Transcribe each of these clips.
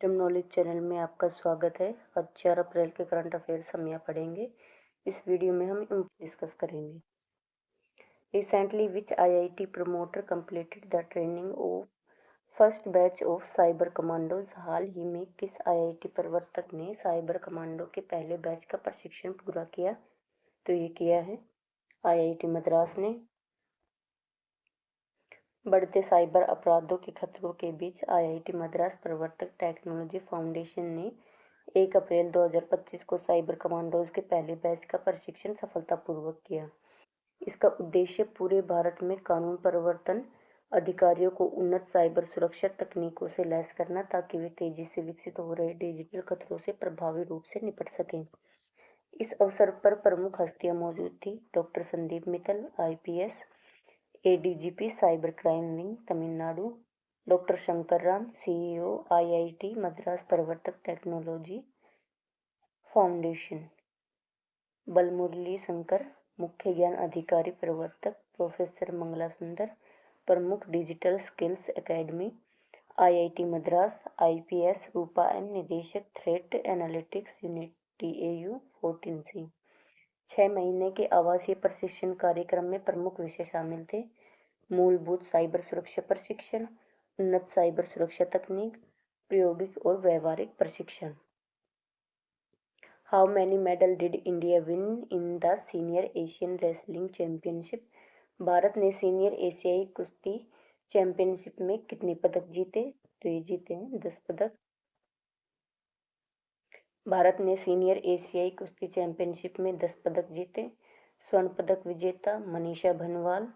Wisdom knowledge channel में आपका स्वागत है। आज 4 अप्रैल के करंट अफेयर्स हम यहाँ पढ़ेंगे। इस वीडियो में हम डिस्कस करेंगे। Recently which IIT promoter completed the training of first batch of cyber commandos. हाल ही में किस आईआईटी प्रवर्तक ने साइबर कमांडो के पहले बैच का प्रशिक्षण पूरा किया? तो ये किया है आईआईटी मद्रास ने। बढ़ते साइबर अपराधों के खतरों के बीच आईआईटी मद्रास प्रवर्तक टेक्नोलॉजी फाउंडेशन ने 1 अप्रैल 2025 को साइबर कमांडोज के पहले बैच का प्रशिक्षण सफलतापूर्वक किया। इसका उद्देश्य पूरे भारत में कानून प्रवर्तन अधिकारियों को उन्नत साइबर सुरक्षा तकनीकों से लैस करना, ताकि वे तेजी से विकसित हो रहे डिजिटल खतरों से प्रभावी रूप से निपट सकें। इस अवसर पर प्रमुख हस्तियां मौजूद थी। Doctor Sandeep Mittal, IPS, ADGP cyber crime wing Tamil Nadu, doctor Shankar Ram, CEO IIT Madras प्रवर्तक टेक्नोलॉजी फाउंडेशन, बलमुरली शंकर, मुख्य ज्ञान अधिकारी प्रवर्तक प्रोफेसर मंगला सुंदर, प्रमुख digital skills academy IIT Madras, IPS Rupa M, निदेशक threat analytics unit TAU 14C। 6 महीने के आवासीय प्रशिक्षण कार्यक्रम में प्रमुख विषय शामिल थे: मूलभूत साइबर सुरक्षा प्रशिक्षण, उन्नत साइबर सुरक्षा तकनीक, प्रायोगिक और व्यवहारिक प्रशिक्षण। How many medal did India win in the senior Asian wrestling championship? Bharat ने सीनियर एशियाई कुश्ती चैंपियनशिप में कितने पदक जीते? तो ये जीते हैं 10 पदक। भारत ने सीनियर एशियाई कुश्ती चैंपियनशिप में 10 पदक जीते। स्वर्ण पदक विजेता मनीषा भनवाल,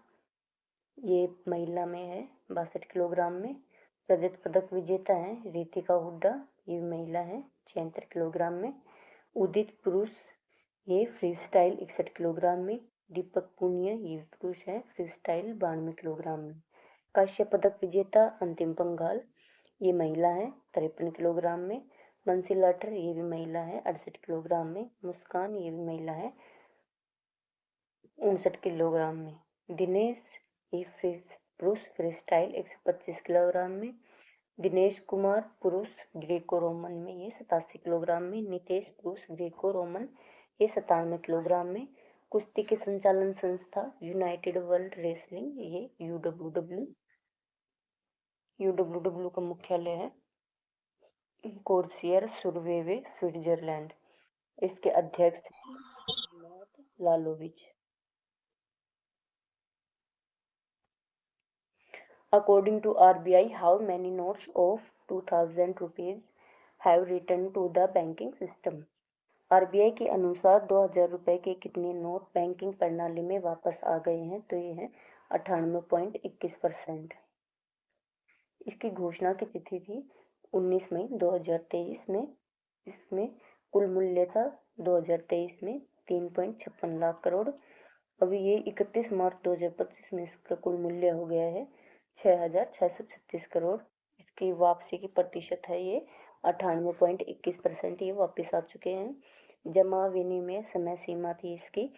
ये महिला में है 62 किलोग्राम में। रजत पदक विजेता है रितिका हुड्डा, ये महिला है 76 किलोग्राम में। उदित पुरुष, ये फ्री स्टाइल 61 किलोग्राम में। दीपक पुनिया, ये पुरुष है फ्री स्टाइल 92 किलोग्राम में। कांस्य पदक विजेता अंतिम पंघाल, ये महिला है 53 किलोग्राम में। बंसी लाटर, ये भी महिला है 68 किलोग्राम में। मुस्कान, ये भी महिला है 59 किलोग्राम में। दिनेश, ये पुरुष फ्री स्टाइल 125 किलोग्राम में। दिनेश कुमार, पुरुष ग्रेको रोमन में, ये 87 किलोग्राम में। नितेश, पुरुष ग्रेको रोमन, ये 97 किलोग्राम में। कुश्ती की संचालन संस्था यूनाइटेड वर्ल्ड रेसलिंग, ये यूडब्ल्यूडब्ल्यू का मुख्यालय है कोर्सियर सुरवेवे, स्विट्जरलैंड। इसके अध्यक्ष लालोविच। According to RBI, how many notes of 2000 rupees have returned to the banking system? RBI के अनुसार 2000 रुपए के कितने नोट बैंकिंग प्रणाली में वापस आ गए हैं? तो ये है 98.21%। इसकी घोषणा की तिथि थी 19 मई 2023 में। इसमें कुल मूल्य था 2023 में 3.56 लाख करोड़। अभी ये 31 मार्च 2025 में इसका कुल मूल्य हो गया है 6,636 करोड़। इसकी वापसी की प्रतिशत है ये 98.21%। ये वापस आ चुके हैं। जमा विनिमय समय सीमा थी इसकी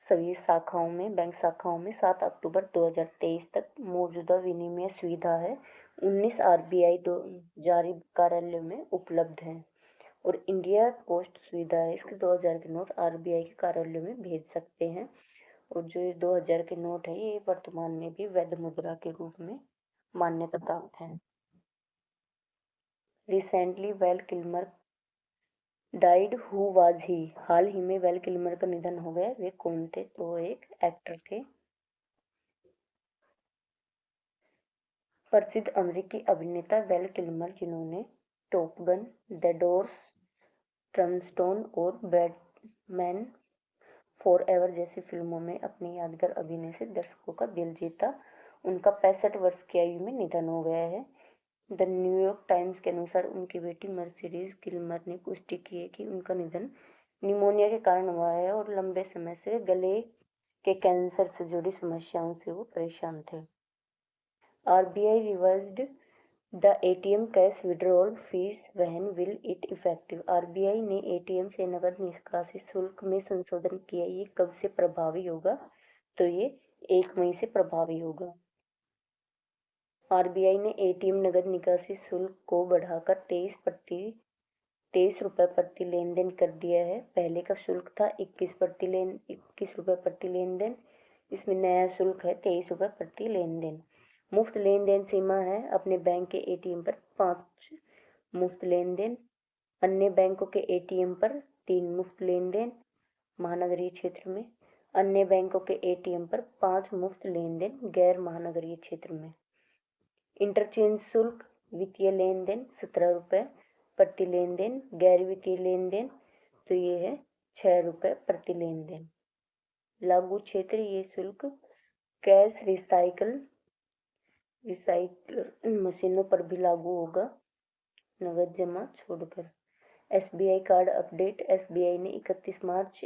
सभी शाखाओं में, बैंक शाखाओं में 7 अक्टूबर 2023 तक। मौजूदा विनिमय सुविधा है 19 आरबीआई जारी कार्यालयों में उपलब्ध है। और इंडिया पोस्ट सुविधा है, इसके 2000 के नोट आरबीआई के कार्यालयों में भेज सकते हैं। और जो 2000 के नोट है ये वर्तमान में भी वैध मुद्रा के रूप में मान्यता प्राप्त है। Recently Val Kilmer died, who was he? हाल ही में वेल किल्मर का निधन हो गया। वे कौन थे? तो एक एक्टर थे। प्रसिद्ध अमेरिकी अभिनेता वेल किल्मर, जिन्होंने टॉप गन, द डोर्स, टर्नस्टोन और बैटमैन फॉरएवर जैसी फिल्मों में अपनी यादगार अभिनय से दर्शकों का दिल जीता, उनका 65 वर्ष की आयु में निधन हो गया है। द न्यूयॉर्क टाइम्स के अनुसार उनकी बेटी मर्सिडीज किल्मर ने पुष्टि की है कि उनका निधन निमोनिया के कारण हुआ है और लंबे समय से गले के कैंसर से जुड़ी समस्याओं से वो परेशान थे। RBI reversed the ATM cash withdrawal fees when will it effective? RBI ने एटीएम से नकद निकासी शुल्क में संशोधन किया। ये कब से प्रभावी होगा? तो ये 1 मई से प्रभावी होगा। आरबीआई ने एटीएम नगद निकासी शुल्क को बढ़ाकर 23 रुपये प्रति लेन देन कर दिया है। पहले का शुल्क था 21 रुपये प्रति लेन देन। इसमें नया शुल्क है 23 रुपये प्रति लेन देन। मुफ्त लेन देन सीमा है अपने बैंक के एटीएम पर 5 मुफ्त लेन देन, अन्य बैंकों के एटीएम पर 3 मुफ्त लेन देन। महानगरीय क्षेत्र में अन्य बैंकों के एटीएम पर 5 मुफ्त लेन देन, गैर महानगरीय क्षेत्र में। इंटरचेंज शुल्क वित्तीय लेन देन 17 रुपये प्रति लेन देन, गैर वित्तीय लेन देन तो ये है 6 रुपये प्रति लेन देन। लागू क्षेत्र ये शुल्क कैश रिसाइकल मशीनों पर भी लागू होगा, नगद जमा छोड़कर। SBI card update. एसबीआई ने 31 मार्च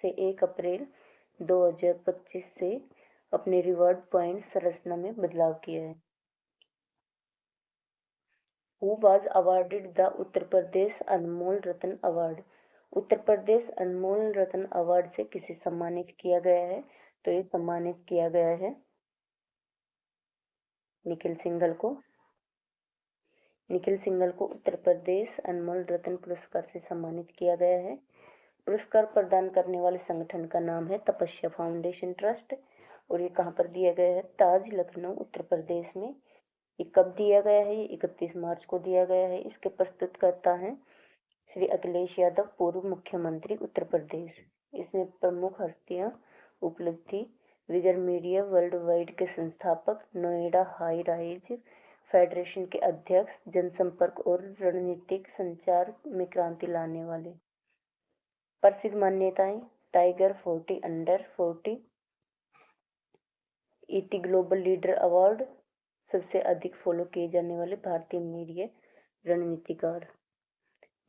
से 1 अप्रैल 2025 से अपने रिवॉर्ड पॉइंट संरचना में बदलाव किया है। Who was awarded the Uttar Pradesh Anmol Ratna award. Uttar Pradesh Anmol Ratna award से किसे सम्मानित किया गया है? तो ये सम्मानित किया गया है निखिल सिंघल को। निखिल सिंघल को उत्तर प्रदेश अनमोल रत्न पुरस्कार से सम्मानित किया गया है। पुरस्कार प्रदान करने वाले संगठन का नाम है तपस्या फाउंडेशन ट्रस्ट और ये कहाँ पर दिया गया है? ताज, लखनऊ, उत्तर प्रदेश में। ये कब दिया गया है? ये 31 मार्च को दिया गया है। इसके प्रस्तुतकर्ता हैं श्री अखिलेश यादव, पूर्व मुख्यमंत्री उत्तर प्रदेश। इसमें प्रमुख हस्तियां उपलब्धि विगर मीडिया वर्ल्ड वाइड के संस्थापक, नोएडा हाई राइज फेडरेशन के अध्यक्ष, जनसंपर्क और रणनीतिक संचार में क्रांति लाने वाले। प्रसिद्ध मान्यताएं tiger 40 under 40, ET global leader award, सबसे अधिक फॉलो किए जाने वाले भारतीय मीडिया रणनीतिकार।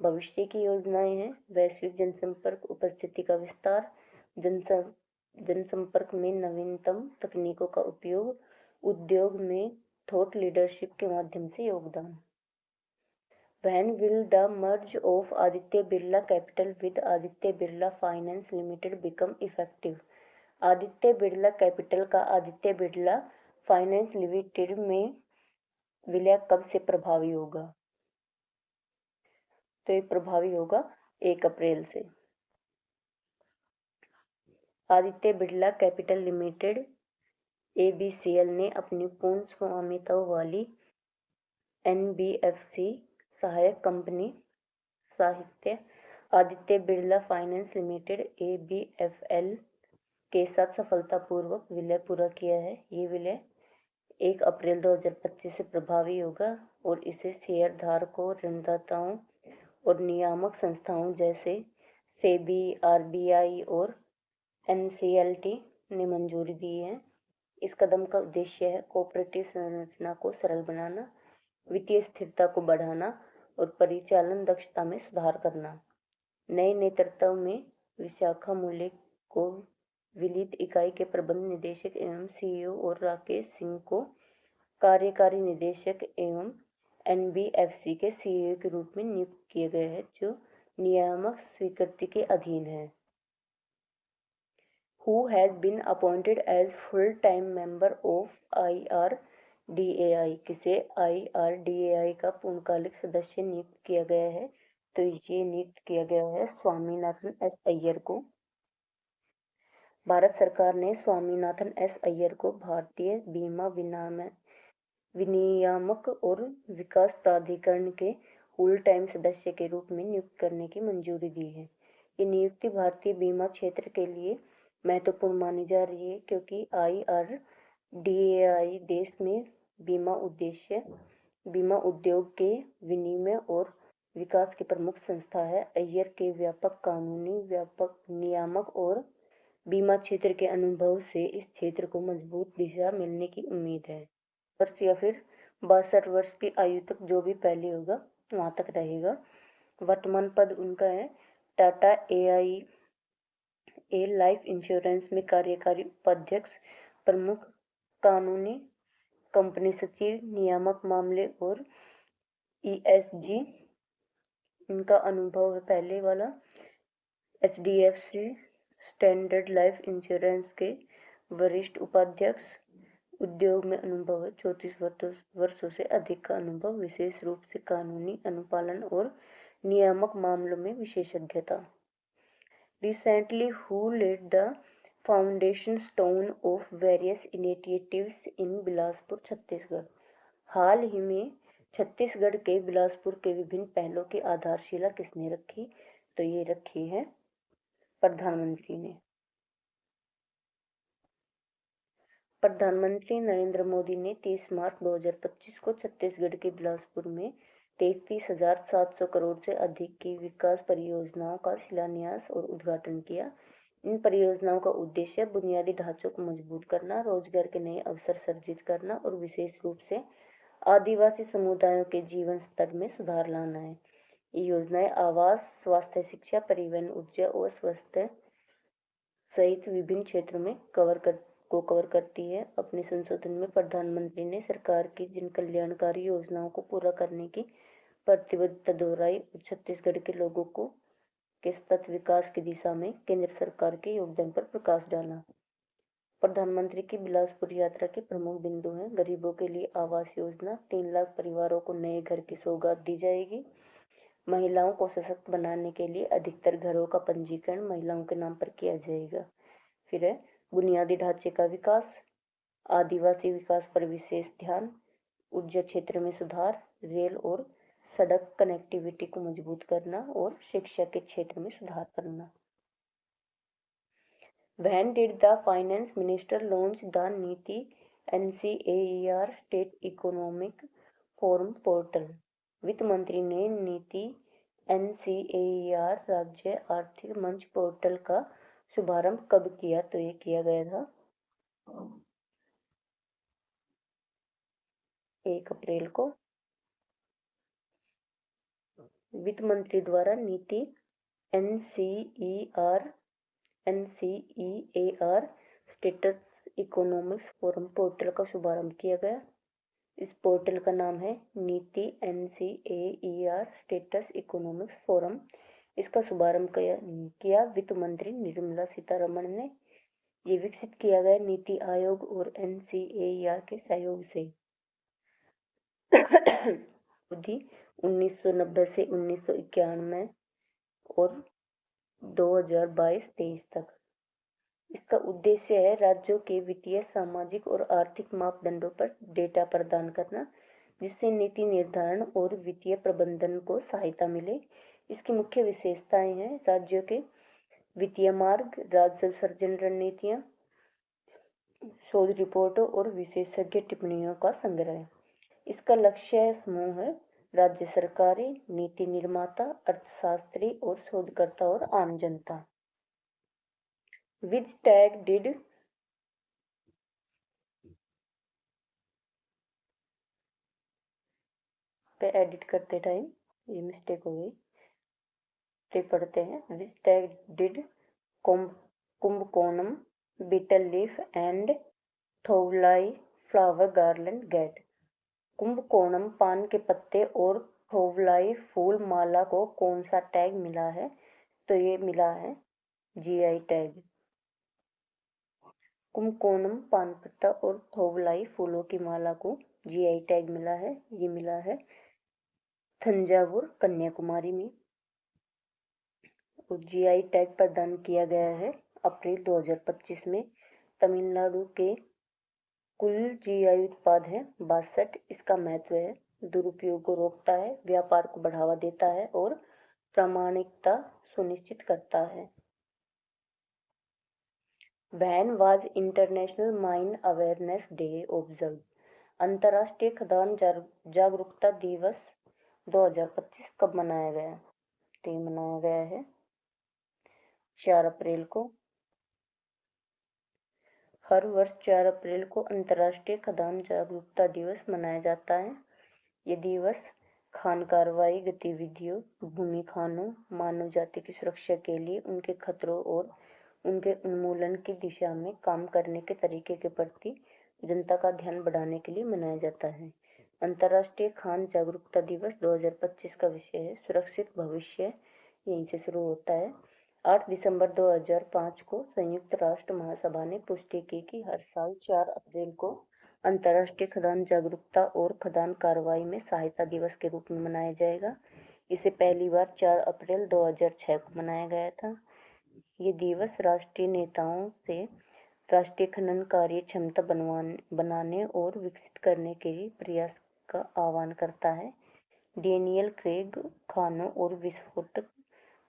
भविष्य की योजनाएं हैं वैश्विक जनसंपर्क उपस्थिति का विस्तार, जनसंपर्क में नवीनतम तकनीकों का उपयोग, उद्योग में थॉट लीडरशिप के माध्यम से योगदान। When will the merge of Aditya Birla Capital with Aditya Birla Finance Limited become effective? Aditya Birla capital का आदित्य बिरला फाइनेंस लिमिटेड में विलय कब से प्रभावी होगा? तो ये प्रभावी होगा 1 अप्रैल से। Aditya Birla capital limited ABCL ने अपनी पूर्ण स्वामित्व वाली एनबीएफसी सहायक कंपनी साहित्य आदित्य बिरला फाइनेंस लिमिटेड एबीएफएल के साथ सफलतापूर्वक विलय पूरा किया है। ये विलय 1 अप्रैल 2025 से प्रभावी होगा और इसे शेयर धारकों, ऋणदाताओं और नियामक संस्थाओं जैसे सेबी, आरबीआई और एनसीएलटी ने मंजूरी दी है। इस कदम का उद्देश्य है कोऑपरेटिव संरचना को सरल बनाना, वित्तीय स्थिरता को बढ़ाना और परिचालन दक्षता में सुधार करना। नए नेतृत्व में विशाखा मूल्य को विलित इकाई के प्रबंध निदेशक एवं सीईओ और राकेश सिंह को कार्यकारी निदेशक एवं एनबीएफसी के सीईओ के रूप में नियुक्त किए गए हैं, जो नियामक स्वीकृति के अधीन है। Who has been appointed as full-time member of IRDAI? किसे IRDAI का पूर्णकालिक सदस्य नियुक्त किया गया है? तो ये नियुक्त किया गया है स्वामीनाथन एस अय्यर को। भारत सरकार ने स्वामीनाथन एस अय्यर को भारतीय बीमा विनियामक और विकास प्राधिकरण के फुल टाइम सदस्य के रूप में नियुक्त करने की मंजूरी दी है। ये नियुक्ति भारतीय बीमा क्षेत्र के लिए महत्वपूर्ण मानी जा रही है क्योंकि IRDAI देश में बीमा उद्योग के विनियमन और विकास की प्रमुख संस्था है। अय्यर के व्यापक कानूनी, नियामक और बीमा क्षेत्र के अनुभव से इस क्षेत्र को मजबूत दिशा मिलने की उम्मीद है। वर्ष या फिर 62 वर्ष की आयु तक जो भी पहले होगा वहाँ तक रहेगा। वर्तमान पद उनका है टाटा AIA लाइफ इंश्योरेंस में कार्यकारी उपाध्यक्ष, प्रमुख कानूनी, कंपनी सचिव, नियामक मामले और ESG इनका अनुभव है पहले वाला। HDFC स्टैंडर्ड लाइफ इंश्योरेंस के वरिष्ठ उपाध्यक्ष उद्योग में अनुभव है। 34 वर्षों से अधिक का अनुभव, विशेष रूप से कानूनी अनुपालन और नियामक मामलों में विशेषज्ञता। Recently, who laid the foundation stone of various initiatives in Bilaspur, Chhattisgarh. हाल ही में छत्तीसगढ़ के बिलासपुर के विभिन्न पहलों की आधारशिला किसने रखी? तो ये रखी है प्रधानमंत्री ने। प्रधानमंत्री नरेंद्र मोदी ने 30 मार्च 2025 को छत्तीसगढ़ के बिलासपुर में 33,700 करोड़ से अधिक की विकास परियोजनाओं का शिलान्यास और उद्घाटन किया। इन परियोजनाओं का उद्देश्य बुनियादी ढांचों को मजबूत करना, रोजगार के नए अवसर सृजित करना और विशेष रूप से आदिवासी समुदायों के जीवन स्तर में सुधार लाना है। ये योजनाएं आवास, स्वास्थ्य, शिक्षा, परिवहन, ऊर्जा और स्वास्थ्य सहित विभिन्न क्षेत्रों में कवर करती है। अपने संशोधन में प्रधानमंत्री ने सरकार की जिन कल्याणकारी योजनाओं को पूरा करने की प्रतिबद्धता दोहराई और छत्तीसगढ़ के लोगों को के सतत विकास की दिशा में केंद्र सरकार के योगदान पर प्रकाश डाला। प्रधानमंत्री की बिलासपुर यात्रा के प्रमुख बिंदु हैं। गरीबों के लिए आवास योजना, 3 लाख परिवारों को नए घर की सौगात दी जाएगी। महिलाओं को सशक्त बनाने के लिए अधिकतर घरों का पंजीकरण महिलाओं के नाम पर किया जाएगा। फिर है बुनियादी ढांचे का विकास, आदिवासी विकास पर विशेष ध्यान, ऊर्जा क्षेत्र में सुधार, रेल और सड़क कनेक्टिविटी को मजबूत करना और शिक्षा के क्षेत्र में सुधार करना। When did the finance minister launch the नीति NCAER state economic forum portal? वित्त मंत्री ने नीति NCAER राज्य आर्थिक मंच पोर्टल का शुभारंभ कब किया? तो ये किया गया था 1 अप्रैल को। वित्त मंत्री द्वारा नीति NCEAR status economics forum portal का शुभारंभ किया गया। इस पोर्टल का नाम है नीति NCAER स्टेटस इकोनॉमिक्स फोरम। इसका शुभारंभ किया वित्त मंत्री निर्मला सीतारमण ने। ये विकसित किया गया नीति आयोग और NCAER के सहयोग से। अवधि 1990 से 1991 और 2022-23 तक। इसका उद्देश्य है राज्यों के वित्तीय, सामाजिक और आर्थिक मापदंडों पर डेटा प्रदान करना, जिससे नीति निर्धारण और वित्तीय प्रबंधन को सहायता मिले। इसकी मुख्य विशेषताएं हैं राज्यों के वित्तीय मार्ग, राजस्व सृजन रणनीतियां, शोध रिपोर्टों और विशेषज्ञ टिप्पणियों का संग्रह। इसका लक्ष्य समूह है राज्य सरकारें, नीति निर्माता, अर्थशास्त्री और शोधकर्ता और आम जनता। Which tag did पे एडिट करते टाइम ये मिस्टेक हो गई। फिर पढ़ते हैं। Which tag did Kumbakonam, betel leaf and Thovalai flower garland get? Kumbakonam पान के पत्ते और थोवलाई फूल माला को कौन सा टैग मिला है? तो ये मिला है GI टैग। कुंभकोणम पान पत्ता और थोवलाई फूलों की माला को GI टैग मिला है। ये मिला है तंजावुर, कन्याकुमारी में। और GI टैग प्रदान किया गया है अप्रैल 2025 में। तमिलनाडु के कुल GI उत्पाद है 62। इसका महत्व है दुरुपयोग को रोकता है, व्यापार को बढ़ावा देता है और प्रामाणिकता सुनिश्चित करता है। When was International Mine Awareness Day observed? अंतर्राष्ट्रीय खदान जागरूकता दिवस 2025 कब मनाया गया? तो मनाया गया है 4 अप्रैल को। हर वर्ष 4 अप्रैल को अंतर्राष्ट्रीय खदान जागरूकता दिवस मनाया जाता है। ये दिवस खान कार्रवाई गतिविधियों, भूमि खानों, मानव जाति की सुरक्षा के लिए उनके खतरों और उनके उन्मूलन की दिशा में काम करने के तरीके के प्रति जनता का ध्यान बढ़ाने के लिए मनाया जाता है। अंतर्राष्ट्रीय खान जागरूकता दिवस 2025 का विषय है सुरक्षित भविष्य। यहीं से शुरू होता है। 8 दिसंबर 2005 को संयुक्त राष्ट्र महासभा ने पुष्टि की कि हर साल 4 अप्रैल को अंतर्राष्ट्रीय खदान जागरूकता और खदान कार्रवाई में सहायता दिवस के रूप में मनाया जाएगा। इसे पहली बार 4 अप्रैल 2006 को मनाया गया था। ये दिवस राष्ट्रीय नेताओं से राष्ट्रीय खनन कार्य क्षमता बनाने और विकसित करने के लिए प्रयास का आह्वान करता है। डेनियल क्रेग खानों और विस्फोटक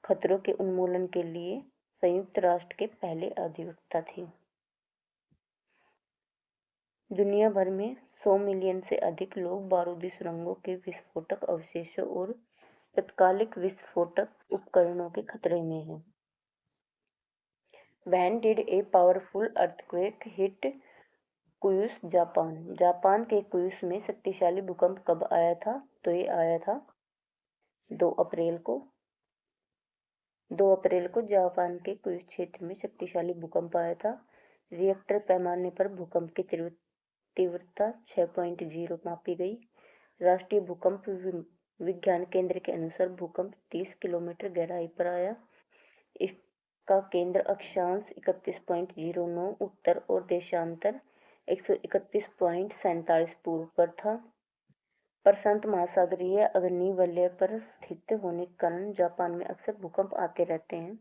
खतरों के उन्मूलन के लिए संयुक्त राष्ट्र के पहले अधिवक्ता थे। दुनिया भर में 100 मिलियन से अधिक लोग बारूदी सुरंगों के विस्फोटक अवशेषों और तत्कालिक विस्फोटक उपकरणों के खतरे में हैं। When did a powerful earthquake hit Kyushu, Japan? Japan के कुयूस में शक्तिशाली भूकंप कब आया था? तो ये आया था 2 अप्रैल को। 2 अप्रैल को जापान के कुयूस क्षेत्र में शक्तिशाली भूकंप आया था। रिएक्टर पैमाने पर भूकंप की तीव्रता 6.0 मापी गई। राष्ट्रीय भूकंप विज्ञान केंद्र के अनुसार भूकंप 30 किलोमीटर गहराई पर आया। इसका केंद्र अक्षांश 31.09 उत्तर और देशांतर 131.47 पूर्व पर था। प्रशांत महासागरीय अग्निवलय पर स्थित होने के कारण जापान में अक्सर भूकंप आते रहते हैं।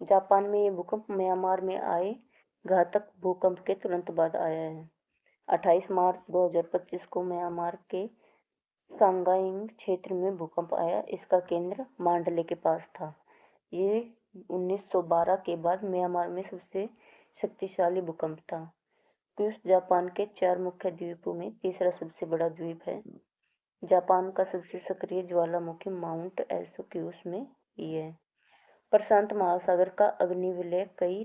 जापान में ये भूकंप म्यांमार में आए घातक भूकंप के तुरंत बाद आया है। 28 मार्च 2025 को म्यांमार के सांगाइंग क्षेत्र में भूकंप आया। इसका केंद्र मांडले के पास था। ये 1912 के बाद म्यांमार में सबसे शक्तिशाली भूकंप था। क्यूस जापान के 4 मुख्य द्वीपों में तीसरा सबसे बड़ा द्वीप है। जापान का सबसे सक्रिय ज्वालामुखी माउंट एसो क्यूस में ही है। प्रशांत महासागर का अग्निवलय कई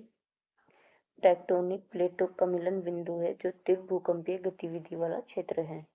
टेक्टोनिक प्लेटों का मिलन बिंदु है जो तीव्र भूकंपीय गतिविधि वाला क्षेत्र है।